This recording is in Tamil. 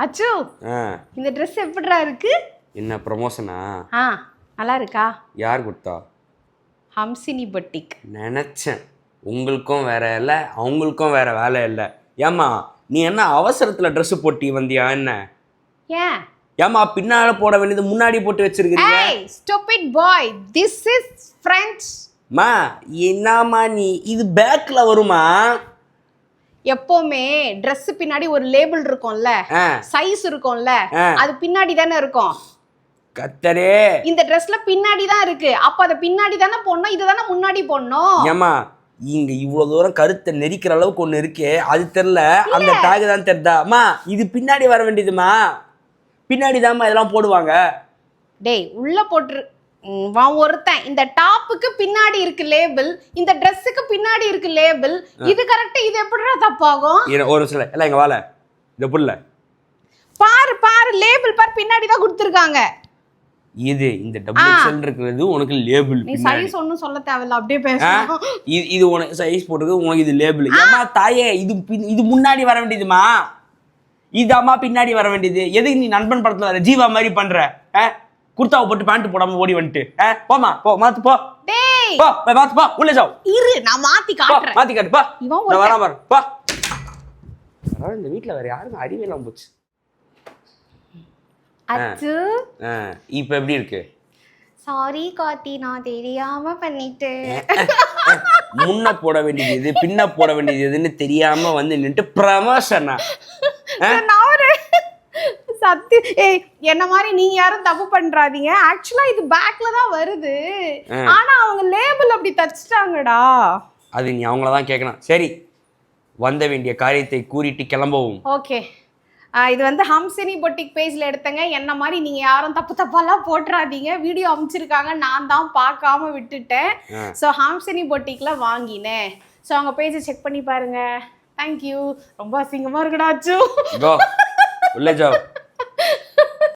அச்சு இந்த Dress எப்படிடா இருக்கு? என்ன ப்ரமோஷனா? நல்லா இருக்கா? யார் கொடுத்தா? ஹம்சினி பொட்டிக். நினச்சேன் உங்களுக்கும் வேற இல்லை அவங்களுக்கும் வேற வேலை இல்லை. ஏம்மா நீ என்ன அவசரத்தில் ட்ரெஸ்ஸு போட்டி வந்தியா என்ன? ஏன் ஏம்மா பின்னால போட வேண்டியது முன்னாடி போட்டு வச்சிருக்கீங்க. ஏய் stupid bye, this is French. மா என்னம்மா நீ இது பேக்ல வருமா? எப்பவுமே Dress பின்னாடி ஒரு லேபிள் இருக்கும்ல, சைஸ் இருக்கும்ல, அது பின்னாடி தானே இருக்கும். கத்தரே இந்த Dressல பின்னாடி தான் இருக்கு. அப்ப அத பின்னாடி தானே போடணும், இத தானே முன்னாடி போடணும். ஏம்மா இங்க இவ்வளவு தூரம் கருத்தை நெரிக்கிற அளவுக்கு ஒண்ணு இருக்கே, அது தெரியல, அந்த டேக் தான் தெரிதா? அம்மா இது பின்னாடி வர வேண்டியதுமா, பின்னாடி தாம்மா இதெல்லாம் போடுவாங்க. டேய் உள்ள போட்டு ஒருத்தன் இந்த டாப்புக்கு பின்னாடி இருக்கு லேபிள், இந்த Dressக்கு பின்னாடி இருக்கு லேபிள், இது கரெக்ட், இது எப்படிடா தப்பாகும்? ஒரு சில எல்லாம் எங்க வாழ இந்த புள்ள பாரு பாரு லேபிள் பாரு, பின்னாடி தான் கொடுத்திருக்காங்க. இது இந்த டபுள் எக்ஸ்எல் இருக்கிறது உனக்கு லேபிள். நீ சைஸ் ஒண்ணும் சொல்ல தேவையில்ல, அப்படியே பேசணும். இது உனக்கு சைஸ் போட்டுருக்கு, உனக்கு இது லேபிள். ஏமா தாயே இது முன்னாடி வர வேண்டியதுமா, இதாம்மா பின்னாடி வர வேண்டியது. எதுக்கு நீ நண்பன் படத்துல வர ஜீவா மாதிரி பண்ற? குர்தாவை போட்டு பேண்ட் போடாம ஓடி வந்துட்டு போமா போ, மாத்து போ. டேய் போ மாத்து போ, உள்ள ஜாவ். இரு நான் மாத்தி காட்றேன். மாத்தி காட்டு போ. நான் வரேன் பாரு போ. இந்த வீட்ல வேற யாரும் அறிவே இல்லாம போச்சு. அச்சு இப்போ எப்படி இருக்கு? சாரி காத்தி, நான் தெரியாம பண்ணிட்டேன். முன்ன போட வேண்டியது எது பின்ன போட வேண்டியது எதுன்னு தெரியாம வந்து நின்று ப்ரமோஷனா? சத்தி ஏய் என்ன மாதிரி நீங்க யாரும் தப்பு பண்றாதீங்க. ஆக்சுவலா இது பேக்ல தான் வருது, ஆனா அவங்க லேபிள் அப்படி தச்சிட்டாங்கடா. அது நீ அவங்கள தான் கேட்கணும். சரி வந்த வேண்டிய காரியத்தை கூறிட்டு கிளம்பவும். ஓகே, இது வந்து ஹம்சினி பொட்டிக் பேஜ்ல எடுத்தங்க. என்ன மாதிரி நீங்க யாரும் தப்பு தப்பாலாம் போட்டுறாதீங்க. வீடியோ அனுப்பிச்சிருக்காங்க, நான் தான் பார்க்காம விட்டுட்டேன். ஸோ ஹம்சினி பொட்டிக்ல வாங்கினேன். ஸோ அவங்க பேஜை செக் பண்ணி பாருங்க. தேங்க்யூ. ரொம்ப அசிங்கமா இருக்குடாச்சு. உள்ள ஜாவ்.